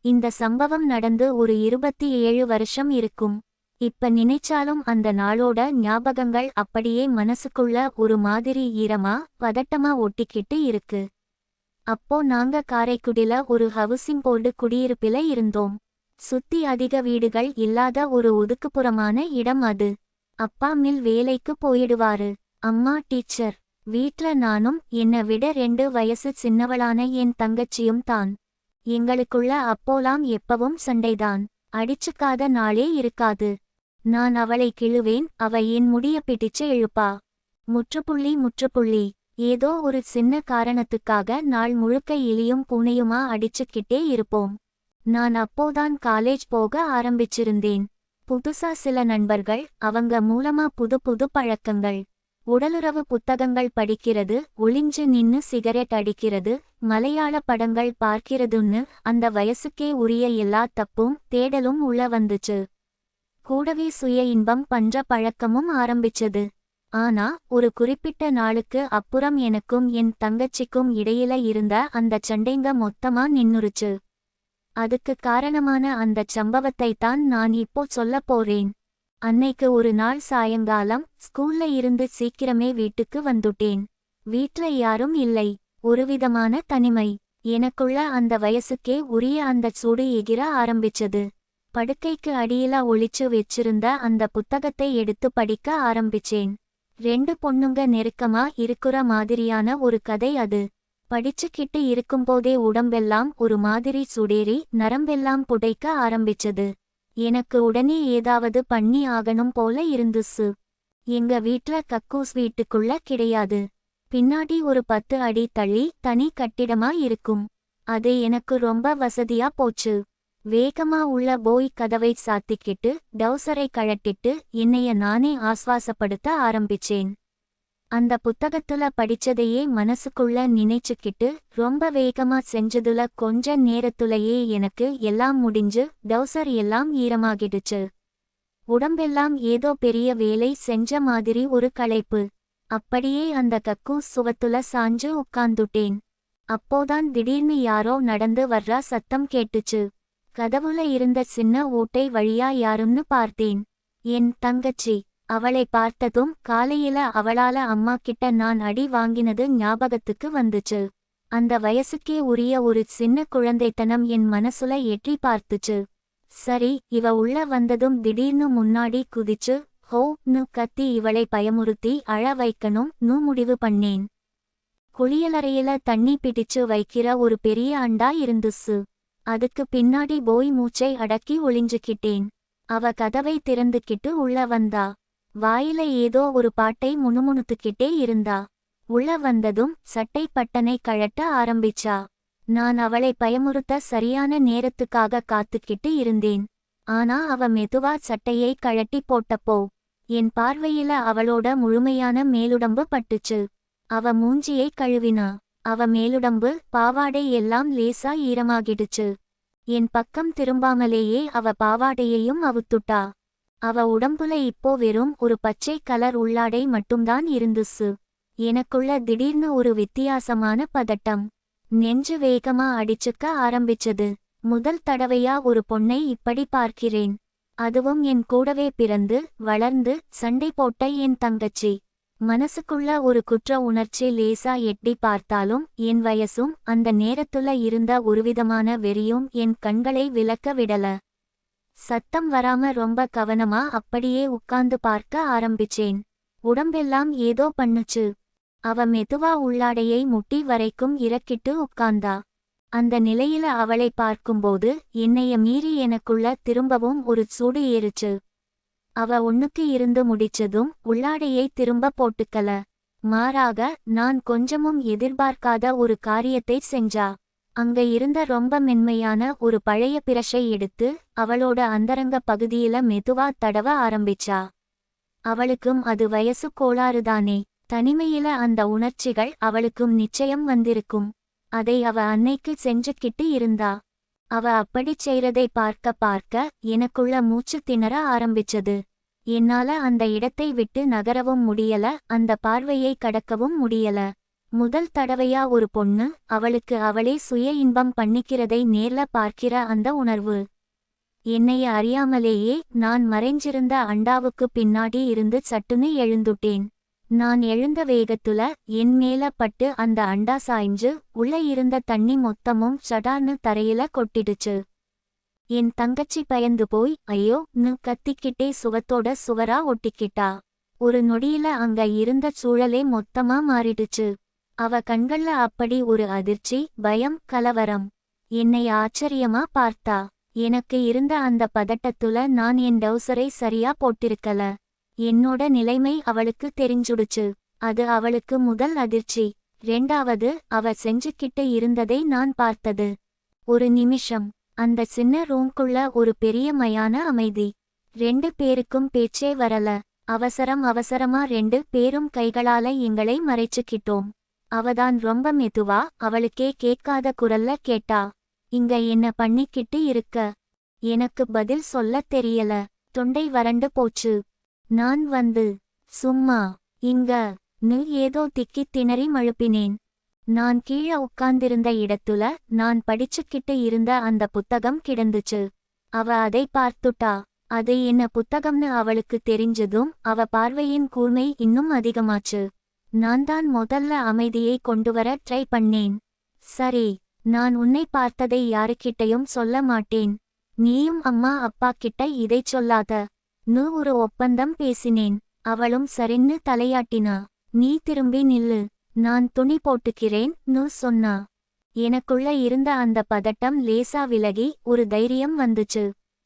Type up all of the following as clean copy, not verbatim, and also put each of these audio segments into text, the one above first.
இந்த சம்பவம் நடந்து ஒரு 27 வருஷம் இருக்கும். இப்ப நினைச்சாலும் அந்த நாளோட ஞாபகங்கள் அப்படியே மனசுக்குள்ள ஒரு மாதிரி ஈரமா பதட்டமா ஒட்டிக்கிட்டு இருக்கு. அப்போ நாங்க காரைக்குடில ஒரு ஹவுசிங் போர்டு குடியிருப்பில இருந்தோம். சுத்தி அதிக வீடுகள் இல்லாத ஒரு ஒதுக்குப்புறமான இடம் அது. அப்பா மில் வேலைக்கு போயிடுவாரு. அம்மா டீச்சர். வீட்ல நானும் என்னை விட 2 வயசு சின்னவளான என் தங்கச்சியும் தான். எங்களுக்குள்ள அப்போலாம் எப்பவும் சண்டைதான். அடிச்சுக்காத நாளே இருக்காது. நான் அவளை கிழுவேன், அவ என் முடிய பிடிச்சு இழுப்பா. முற்றுப்புள்ளி. ஏதோ ஒரு சின்ன காரணத்துக்காக நாள் முழுக்க எலியும் பூனையுமா அடிச்சுக்கிட்டே இருப்போம். நான் அப்போதான் காலேஜ் போக ஆரம்பிச்சிருந்தேன். புதுசா சில நண்பர்கள், அவங்க மூலமா புது புது பழக்கங்கள். உடலுறவு புத்தகங்கள் படிக்கிறது, ஒளிஞ்சு நின்னு சிகரெட் அடிக்கிறது, மலையாள படங்கள் பார்க்கிறதுன்னு அந்த வயசுக்கே உரிய எல்லா தப்பும் தேடலும் உள்ள வந்துச்சு. கூடவே சுய இன்பம் பண்ற பழக்கமும் ஆரம்பிச்சது. ஆனா ஒரு குறிப்பிட்ட நாளுக்கு அப்புறம் எனக்கும் என் தங்கச்சிக்கும் இடையில இருந்த அந்த சண்டைங்க மொத்தமா நின்னுருச்சு. அதுக்கு காரணமான அந்தச் சம்பவத்தை தான் நான் இப்போ சொல்லப் போறேன். அன்னைக்கு ஒரு நாள் சாயங்காலம் ஸ்கூல்ல இருந்து சீக்கிரமே வீட்டுக்கு வந்துட்டேன். வீட்ல யாரும் இல்லை. ஒருவிதமான தனிமை. எனக்குள்ள அந்த வயசுக்கே உரிய அந்தச் சூடு எகிற ஆரம்பிச்சது. படுக்கைக்கு அடியில ஒளிச்சு வச்சிருந்த அந்த புத்தகத்தை எடுத்து படிக்க ஆரம்பிச்சேன். 2 பொண்ணுங்க நெருக்கமா இருக்குற மாதிரியான ஒரு கதை அது. படிச்சுக்கிட்டு இருக்கும்போதே உடம்பெல்லாம் ஒரு மாதிரி சுடேறி நரம்பெல்லாம் புடைக்க ஆரம்பிச்சது. எனக்கு உடனே ஏதாவது பண்ணி ஆகணும் போல இருந்துச்சு. எங்க வீட்ல கக்கூஸ் வீட்டுக்குள்ள கிடையாது. பின்னாடி ஒரு 10 அடி தள்ளி தனி கட்டிடமா இருக்கும். அது எனக்கு ரொம்ப வசதியா போச்சு. வேகமா உள்ள போய் கதவை சாத்திக்கிட்டு டவுசரை கழட்டிட்டு என்னைய நானே ஆஸ்வாசப்படுத்த ஆரம்பிச்சேன். அந்த புத்தகத்துல படிச்சதையே மனசுக்குள்ள நினைச்சுக்கிட்டு ரொம்ப வேகமா செஞ்சதுல கொஞ்ச நேரத்துலயே எனக்கு எல்லாம் முடிஞ்சு டவுசர் எல்லாம் ஈரமாகிடுச்சு. உடம்பெல்லாம் ஏதோ பெரிய வேலை செஞ்ச மாதிரி ஒரு களைப்பு. அப்படியே அந்த கக்கூஸ் சுவத்துல சாஞ்சு உட்கார்ந்துட்டேன். அப்போதான் திடீர்னு யாரோ நடந்து வர்ற சத்தம் கேட்டுச்சு. கதவுல இருந்த சின்ன ஓட்டை வழியா யாருன்னு பார்த்தேன். என் தங்கச்சி. அவளை பார்த்ததும் காலையில அவளால அம்மா கிட்ட நான் அடி வாங்கினது ஞாபகத்துக்கு வந்துச்சு. அந்த வயசுக்கே உரிய ஒரு சின்ன குழந்தைத்தனம் என் மனசுல எட்டி பார்த்துச்சு. சரி, இவ உள்ள வந்ததும் திடீர்னு முன்னாடி குதிச்சு ஹோன்னு கத்தி இவளை பயமுறுத்தி அழ வைக்கணும்னு முடிவு பண்ணேன். குளியலறையில தண்ணி பிடிச்சு வைக்கிற ஒரு பெரிய அண்டா இருந்துச்சு. அதுக்கு பின்னாடி போய் மூச்சை அடக்கி ஒளிஞ்சுக்கிட்டேன். அவ கதவை திறந்துக்கிட்டு உள்ள வந்தா. வாயில ஏதோ ஒரு பாட்டை முணுமுணுத்துக்கிட்டே இருந்தா. உள்ள வந்ததும் சட்டை பட்டனை கழட்ட ஆரம்பிச்சா. நான் அவளை பயமுறுத்த சரியான நேரத்துக்காக காத்துக்கிட்டு இருந்தேன். ஆனா அவ மெதுவா சட்டையை கழட்டி போட்டப்போ என் பார்வையில அவளோட முழுமையான மேலுடம்பு பட்டுச்சு. அவ மூஞ்சியை கழுவினா. அவ மேலுடம்பு பாவாடை எல்லாம் லேசா ஈரமாகிடுச்சு. என் பக்கம் திரும்பாமலேயே அவ பாவாடையையும் அவுத்துட்டா. அவ உடம்புல இப்போ வெறும் ஒரு பச்சை கலர் உள்ளாடை மட்டும்தான் இருந்துச்சு. எனக்குள்ள திடீர்னு ஒரு வித்தியாசமான பதட்டம். நெஞ்சு வேகமா அடிச்சுக்க ஆரம்பிச்சது. முதல் தடவையா ஒரு பொண்ணை இப்படி பார்க்கிறேன். அதுவும் என் கூடவே பிறந்து வளர்ந்து சண்டை போட்ட என் தங்கச்சி. மனசுக்குள்ள ஒரு குற்ற உணர்ச்சி லேசா எட்டி பார்த்தாலும் என் வயசும் அந்த நேரத்துல இருந்த ஒருவிதமான வெறியும் என் கண்களை விலக்க விடல. சத்தம் வராம ரொம்ப கவனமா அப்படியே உட்கார்ந்து பார்க்க ஆரம்பிச்சேன். உடம்பெல்லாம் ஏதோ பண்ணுச்சு. அவ மெதுவா உள்ளாடையை முட்டி வரைக்கும் இறக்கிட்டு உட்கார்ந்தா. அந்த நிலையில அவளை பார்க்கும்போது என்னைய மீறி எனக்குள்ள திரும்பவும் ஒரு சூடு ஏறுச்சு. அவ ஒண்ணுக்கு இருந்து முடிச்சதும் உள்ளாடையை திரும்ப போட்டுக்கல. மாறாக நான் கொஞ்சமும் எதிர்பார்க்காத ஒரு காரியத்தை செஞ்சா. அங்க இருந்த ரொம்ப மென்மையான ஒரு பழைய பிரஷை எடுத்து அவளோட அந்தரங்க பகுதியில மெதுவா தடவ ஆரம்பிச்சா. அவளுக்கும் அது வயசு கோளாறுதானே. தனிமையில அந்த உணர்ச்சிகள் அவளுக்கும் நிச்சயம் வந்திருக்கும். அதை அவ அன்னைக்கு செஞ்சுக்கிட்டு இருந்தா. அவ அப்படிச் செய்றதை பார்க்க பார்க்க எனக்குள்ள மூச்சு திணற ஆரம்பிச்சது. என்னால அந்த இடத்தை விட்டு நகரவும் முடியல, அந்த பார்வையை கடக்கவும் முடியல. முதல் தடவையா ஒரு பொண்ணு அவளுக்கு அவளே சுய இன்பம் பண்ணிக்கிறதை நேர்ல பார்க்கிற அந்த உணர்வு. என்னைய அறியாமலேயே நான் மறைஞ்சிருந்த அண்டாவுக்கு பின்னாடி இருந்து சட்டுன்னு எழுந்துட்டேன். நான் எழுந்த வேகத்துல என் மேல பட்டு அந்த அண்டா சாய்ஞ்சு உள்ள இருந்த தண்ணி மொத்தமும் சடார்னு தரையில கொட்டிடுச்சு. என் தங்கச்சி பயந்து போய் ஐயோன்னு கத்திக்கிட்டே சுவத்தோட சுவரா ஒட்டிக்கிட்டா. ஒரு நொடியில அங்க இருந்த சூழலே மொத்தமா மாறிடுச்சு. அவ கண்கள்ல அப்படி ஒரு அதிர்ச்சி, பயம், கலவரம். என்னை ஆச்சரியமா பார்த்தா. எனக்கு இருந்த அந்த பதட்டத்துல நான் என் டவுசரை சரியா போட்டிருக்கல. என்னோட நிலைமை அவளுக்கு தெரிஞ்சுடுச்சு. அது அவளுக்கு முதல் அதிர்ச்சி. ரெண்டாவது, அவ செஞ்சுக்கிட்டு இருந்ததை நான் பார்த்தது. ஒரு நிமிஷம் அந்த சின்ன ரூம்குள்ள ஒரு பெரிய மயான அமைதி. 2 பேருக்கும் பேச்சே வரல. அவசரமா 2 பேரும் கைகளால எங்களை மறைச்சுக்கிட்டோம். அவதான் ரொம்ப மெதுவா அவளுக்கே கேட்காத குரல்ல கேட்டா, இங்க என்ன பண்ணிக்கிட்டு இருக்க? எனக்கு பதில் சொல்லத் தெரியல. தொண்டை வறண்டு போச்சு. நான் வந்து சும்மா இங்க ன்னு ஏதோ திக்கித் திணறி மழுப்பினேன். நான் கீழ உட்கார்ந்திருந்த இடத்துல நான் படிச்சுக்கிட்டு இருந்த அந்த புத்தகம் கிடந்துச்சு. அவ அதை பார்த்துட்டா. அது என்ன புத்தகம்னு அவளுக்கு தெரிஞ்சதும் அவ பார்வையின் கூர்மை இன்னும் அதிகமாச்சு. நான் தான் முதல்ல அமைதியை கொண்டுவர ட்ரை பண்ணேன். சரி, நான் உன்னை பார்த்ததை யாருக்கிட்டையும் சொல்ல மாட்டேன். நீயும் அம்மா அப்பா கிட்ட இதைச் சொல்லாத ன்னு ஒரு ஒப்பந்தம் பேசினேன். அவளும் சரின்னு தலையாட்டினா. நீ திரும்பி நில்லு, நான் துணி போட்டுக்கிறேன் ன்னு சொன்னா. எனக்குள்ள இருந்த அந்த பதட்டம் லேசா விலகி ஒரு தைரியம் வந்துச்சு.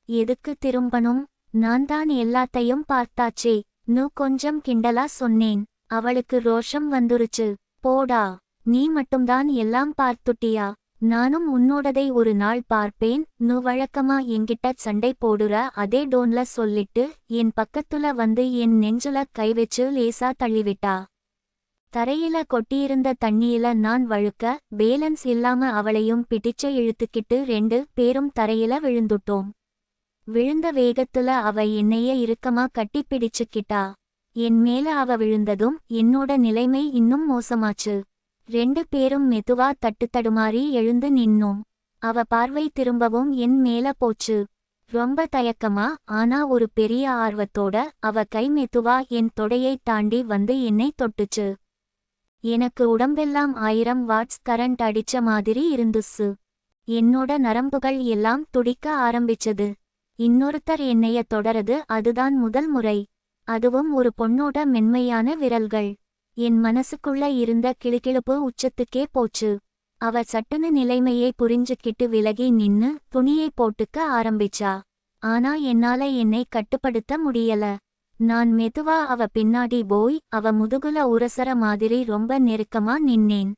எதுக்கு திரும்பணும்? நான் தான் எல்லாத்தையும் பார்த்தாச்சே ன்னு கொஞ்சம் கிண்டலா சொன்னேன். அவளுக்கு ரோஷம் வந்துருச்சு. போடா, நீ மட்டும்தான் எல்லாம் பார்த்துட்டியா? நானும் உன்னோடதை ஒரு நாள் பார்ப்பேன் ன்னு வழக்கமா என்கிட்ட சண்டை போடுற அதே டோன்ல சொல்லிட்டு என் பக்கத்துல வந்து என் நெஞ்சுல கை வச்சு லேசா தள்ளிவிட்டா. தரையில கொட்டியிருந்த தண்ணியில நான் வழுக்க பேலன்ஸ் இல்லாம அவளையும் பிடிச்சு இழுத்துக்கிட்டு 2 பேரும் தரையில விழுந்துட்டோம். விழுந்த வேகத்துல அவ என்னைய இறுக்கமா கட்டிப்பிடிச்சுக்கிட்டா. என் மேல அவ விழுந்ததும் என்னோட நிலைமை இன்னும் மோசமாச்சு. 2 பேரும் மெதுவா தட்டுத்தடுமாறி எழுந்து நின்னோம். அவ பார்வை திரும்பவும் என் மேல போச்சு. ரொம்ப தயக்கமா, ஆனா ஒரு பெரிய ஆர்வத்தோட அவ கை மெதுவா என் தொடையைத் தாண்டி வந்து என்னை தொட்டுச்சு. எனக்கு உடம்பெல்லாம் 1000 வாட்ஸ் கரண்ட் அடிச்ச மாதிரி இருந்துச்சு. என்னோட நரம்புகள் எல்லாம் துடிக்க ஆரம்பிச்சது. இன்னொருத்தர் என்னைய தொடரது அதுதான் முதல் முறை. அதுவும் ஒரு பொண்ணோட மென்மையான விரல்கள். என் மனசுக்குள்ள இருந்த கிளுகிளுப்பு உச்சத்துக்கே போச்சு. அவ சட்டுன்னு நிலைமையை புரிஞ்சுக்கிட்டு விலகி நின்னு துணியை போட்டுக்க ஆரம்பிச்சா. ஆனா என்னால என்னை கட்டுப்படுத்த முடியல. நான் மெதுவா அவ பின்னாடி போய் அவ முதுகுல உரசற மாதிரி ரொம்ப நெருக்கமா நின்னேன்.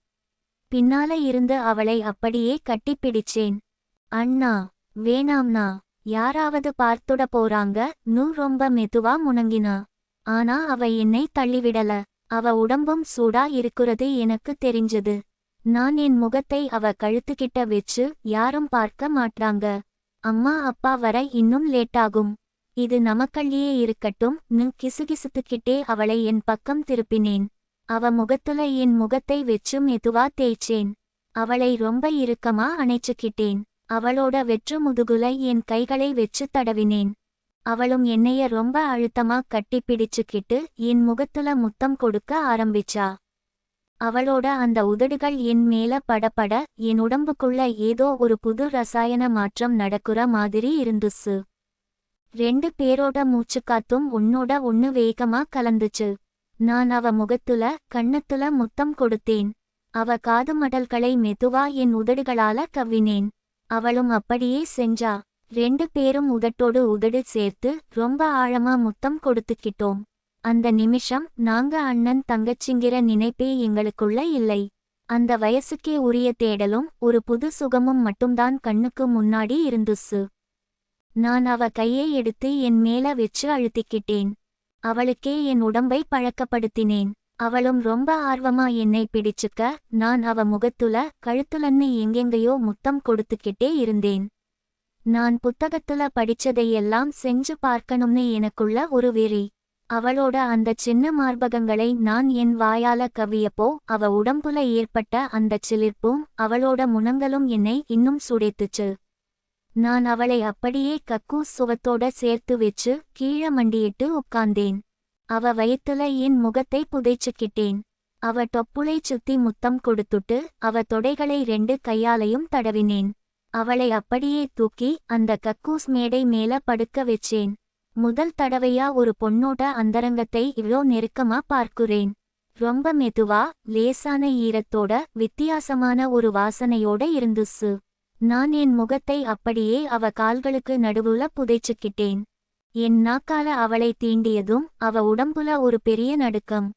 பின்னால இருந்து அவளை அப்படியே கட்டிப்பிடிச்சேன். அண்ணா, வேணாம்னா, யாராவது பார்த்துட போறாங்க ன்னு ரொம்ப மெதுவா முணங்கினா. ஆனா அவ என்னை தள்ளிவிடல. அவ உடம்பும் சூடா இருக்குறது எனக்கு தெரிஞ்சது. நான் என் முகத்தை அவ கழுத்துக்கிட்ட வச்சு யாரும் பார்க்க மாட்டாங்க. அம்மா அப்பா வர இன்னும் லேட்டாகும். இது நமக்கள்ளியே இருக்கட்டும் ன்னு கிசுகிசுத்துக்கிட்டே அவளை என் பக்கம் திருப்பினேன். அவ முகத்துல என் முகத்தை வச்சு மெதுவா தேய்ச்சேன். அவளை ரொம்ப இறுக்கமா அணைச்சுக்கிட்டேன். அவளோட வெற்று முதுகுல என் கைகளை வச்சு தடவினேன். அவளும் என்னைய ரொம்ப அழுத்தமா கட்டிப்பிடிச்சுக்கிட்டு என் முகத்துல முத்தம் கொடுக்க ஆரம்பிச்சா. அவளோட அந்த உதடுகள் என் மேல படபட என் உடம்புக்குள்ள ஏதோ ஒரு புது ரசாயன மாற்றம் நடக்குற மாதிரி இருந்துச்சு. 2 பேரோட மூச்சுக்காத்தும் உன்னோட ஒண்ணு வேகமா கலந்துச்சு. நான் அவ முகத்துல கண்ணத்துல முத்தம் கொடுத்தேன். அவ காது மடல்களை மெதுவா என் உதடுகளால கவ்வினேன். அவளும் அப்படியே செஞ்சா. 2 பேரும் உதட்டோடு உதடு சேர்த்து ரொம்ப ஆழமா முத்தம் கொடுத்துக்கிட்டோம். அந்த நிமிஷம் நாங்க அண்ணன் தங்கச்சிங்கிற நினைப்பே எங்களுக்குள்ள இல்லை. அந்த வயசுக்கே உரிய தேடலும் ஒரு புது சுகமும் மட்டும்தான் கண்ணுக்கு முன்னாடி இருந்துச்சு. நான் அவ கையை எடுத்து என் மேல வச்சு அழுத்திக்கிட்டேன். அவளுக்கே என் உடம்பை பழக்கப்படுத்தினேன். அவளும் ரொம்ப ஆர்வமா என்னை பிடிச்சுக்க நான் அவ முகத்துல கழுத்துலன்னு எங்கெங்கேயோ முத்தம் கொடுத்துக்கிட்டே இருந்தேன். நான் புத்தகத்துல படிச்சதையெல்லாம் செஞ்சு பார்க்கணும்னு எனக்குள்ள ஒரு வெறி. அவளோட அந்த சின்ன மார்பகங்களை நான் என் வாயால கவ்வியப்போ அவ உடம்புல ஏற்பட்ட அந்தச் சிலிர்ப்பும் அவளோட முனங்களும் என்னை இன்னும் சுடேத்துச்சு. நான் அவளை அப்படியே கக்கூஸ் சுவத்தோட சேர்த்து வச்சு கீழ மண்டியிட்டு உட்கார்ந்தேன். அவ வயித்துல என் முகத்தை புதைச்சுக்கிட்டேன். அவ தொப்புளை சுத்தி முத்தம் கொடுத்துட்டு அவ தொடைகளை 2 கையாலையும் தடவினேன். அவளை அப்படியே தூக்கி அந்த கக்கூஸ் மேடை மேல படுக்க வச்சேன். முதல் தடவையா ஒரு பொண்ணோட அந்தரங்கத்தை இவ்ளோ நெருக்கமா பார்க்குறேன். ரொம்ப மெதுவா, லேசான ஈரத்தோட, வித்தியாசமான ஒரு வாசனையோட இருந்துச்சு. நான் என் முகத்தை அப்படியே அவ கால்களுக்கு நடுவுல புதைச்சுக்கிட்டேன். என் நாக்கால அவளை தீண்டியதும் அவ உடம்புல ஒரு பெரிய நடுக்கம்.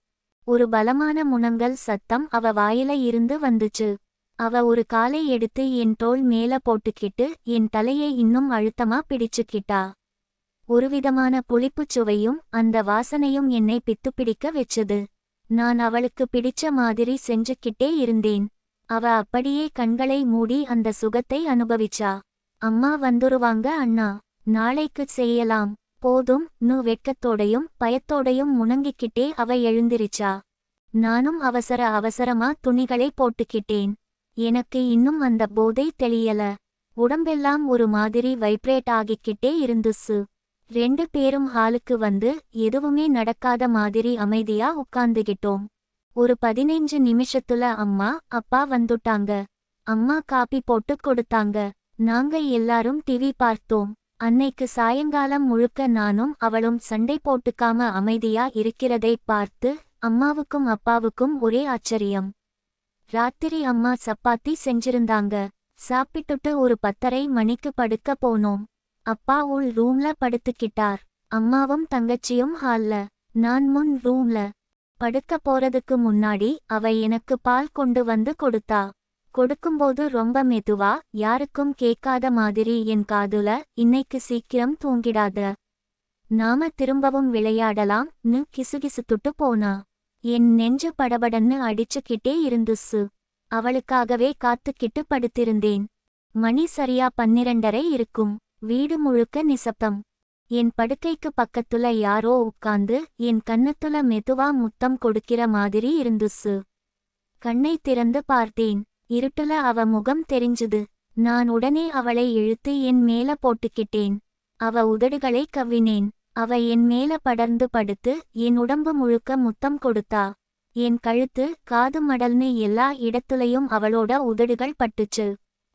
ஒரு பலமான முனங்கல் சத்தம் அவ வாயில இருந்து வந்துச்சு. அவ ஒரு காலை எடுத்து என் தோள் மேல போட்டுக்கிட்டு என் தலையை இன்னும் அழுத்தமா பிடிச்சுக்கிட்டா. ஒருவிதமான புளிப்புச் சுவையும் அந்த வாசனையும் என்னை பித்துப்பிடிக்க வச்சது. நான் அவளுக்கு பிடிச்ச மாதிரி செஞ்சுக்கிட்டே இருந்தேன். அவ அப்படியே கண்களை மூடி அந்த சுகத்தை அனுபவிச்சா. அம்மா வந்துருவாங்க அண்ணா, நாளைக்கு செய்யலாம் போதும் நு வெட்கத்தோடையும் பயத்தோடையும் முணங்கிக்கிட்டே அவ எழுந்திருச்சா. நானும் அவசரமா துணிகளை போட்டுக்கிட்டேன். எனக்கு இன்னும் அந்த போதை தெளியல. உடம்பெல்லாம் ஒரு மாதிரி வைப்ரேட் ஆகிக்கிட்டே இருந்துச்சு. 2 பேரும் ஹாலுக்கு வந்து எதுவுமே நடக்காத மாதிரி அமைதியா உட்கார்ந்துகிட்டோம். ஒரு 15 நிமிஷத்துல அம்மா அப்பா வந்துட்டாங்க. அம்மா காபி போட்டு கொடுத்தாங்க. நாங்க எல்லாரும் டிவி பார்த்தோம். அன்னைக்கு சாயங்காலம் முழுக்க நானும் அவளும் சண்டை போட்டுக்காம அமைதியா இருக்கிறதை பார்த்து அம்மாவுக்கும் அப்பாவுக்கும் ஒரே ஆச்சரியம். ராத்திரி அம்மா சப்பாத்தி செஞ்சிருந்தாங்க. சாப்பிட்டுட்டு ஒரு 10:30 மணிக்கு படுக்க போனோம். அப்பா உள் ரூம்ல படுத்துக்கிட்டார். அம்மாவும் தங்கச்சியும் ஹால்ல. நான் முன் ரூம்ல. படுக்க போறதுக்கு முன்னாடி அவ எனக்கு பால் கொண்டு வந்து கொடுத்தா. கொடுக்கும்போது ரொம்ப மெதுவா, யாருக்கும் கேட்காத மாதிரி என் காதுல, இன்னைக்கு சீக்கிரம் தூங்கிடாத, நாம திரும்பவும் விளையாடலாம் னு கிசுகிசுத்துட்டு போனா. என் நெஞ்சு படபடன்னு அடிச்சுக்கிட்டே இருந்துச்சு. அவளுக்காகவே காத்துக்கிட்டு படுத்திருந்தேன். மணி சரியா 12:30 இருக்கும். வீடு முழுக்க நிசப்தம். என் படுக்கைக்கு பக்கத்துல யாரோ உட்கார்ந்து என் கன்னத்துல மெதுவா முத்தம் கொடுக்கிற மாதிரி இருந்துச்சு. கண்ணை திறந்து பார்த்தேன். இருட்டுல அவ முகம் தெரிஞ்சுது. நான் உடனே அவளை இழுத்து என் மேல போட்டுக்கிட்டேன். அவ உதடுகளை கவ்வினேன். அவ என் மேல படர்ந்து படுத்து என் உடம்பு முழுக்க முத்தம் கொடுத்தா. என் கழுத்து, காது மடல்னு எல்லா இடத்துலையும் அவளோட உதடுகள் பட்டுச்சு.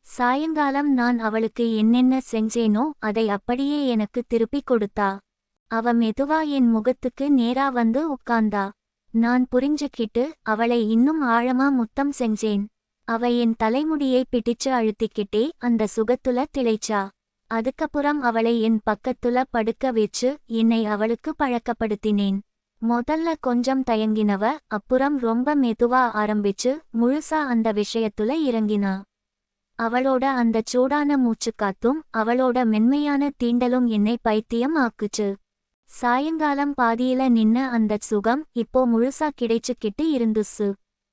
சாயங்காலம் நான் அவளுக்கு என்னென்ன செஞ்சேனோ அதை அப்படியே எனக்கு திருப்பி கொடுத்தா. அவ மெதுவா என் முகத்துக்கு நேரா வந்து உட்கார்ந்தா. நான் புரிஞ்சுக்கிட்டு அவளை இன்னும் ஆழமா முத்தம் செஞ்சேன். அவ என் தலைமுடியை பிடிச்சு அழுத்திக்கிட்டே அந்த சுகத்துல திளைச்சா. அதுக்கப்புறம் அவளை என் பக்கத்துல படுக்க வச்சு என்னை அவளுக்கு பழக்கப்படுத்தினேன். முதல்ல கொஞ்சம் தயங்கினவ அப்புறம் ரொம்ப மெதுவா ஆரம்பிச்சு முழுசா அந்த விஷயத்துல இறங்கினா. அவளோட அந்த சூடான மூச்சுக்காத்தும் அவளோட மென்மையான தீண்டலும் என்னை பைத்தியம் ஆக்குச்சு. சாயங்காலம் பாதியில நின்ன அந்தச் சுகம் இப்போ முழுசா கிடைச்சுக்கிட்டு இருந்துச்சு.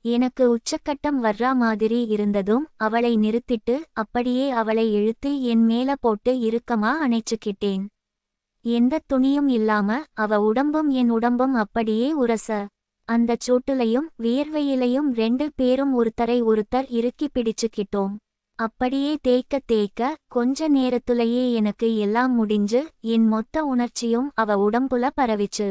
எனக்கு உச்சக்கட்டம் வர்றா மாதிரி இருந்ததும் அவளை நிறுத்திட்டு அப்படியே அவளை இழுத்து என் மேல போட்டு இறுக்கமா அணைச்சுக்கிட்டேன். எந்த துணியும் இல்லாம அவ உடம்பும் என் உடம்பும் அப்படியே உரச. அந்தச் சூட்டுலையும் வியர்வையிலையும் 2 பேரும் ஒருத்தரை ஒருத்தர் இறுக்கி பிடிச்சுக்கிட்டோம். அப்படியே தேய்க்க தேய்க்க கொஞ்ச நேரத்துலயே எனக்கு எல்லாம் முடிஞ்சு என் மொத்த உணர்ச்சியும் அவ உடம்புல பரவிச்சு.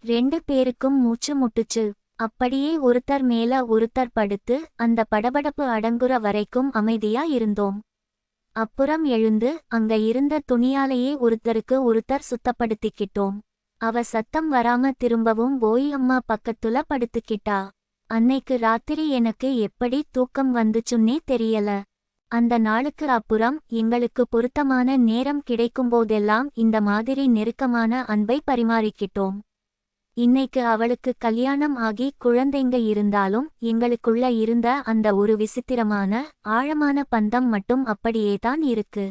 2 பேருக்கும் மூச்சு முட்டுச்சு. அப்படியே ஒருத்தர் மேல ஒருத்தர் படுத்து அந்த படபடப்பு அடங்குற வரைக்கும் அமைதியா இருந்தோம். அப்புறம் எழுந்து அங்க இருந்த துணியாலேயே ஒருத்தருக்கு ஒருத்தர் சுத்தப்படுத்திக்கிட்டோம். அவ சத்தம் வராம திரும்பவும் போய் அம்மா பக்கத்துல படுத்துக்கிட்டா. அன்னைக்கு ராத்திரி எனக்கு எப்படி தூக்கம் வந்துச்சுன்னே தெரியல. அந்த நாளுக்கு அப்புறம் எங்களுக்கு பொருத்தமான நேரம் கிடைக்கும்போதெல்லாம் இந்த மாதிரி நெருக்கமான அன்பை பரிமாறிக்கிட்டோம். இன்னைக்கு அவளுக்கு கல்யாணம் ஆகி குழந்தைங்க இருந்தாலும் எங்களுக்குள்ள இருந்த அந்த ஒரு விசித்திரமான ஆழமான பந்தம் மட்டும் அப்படியேதான் இருக்கு.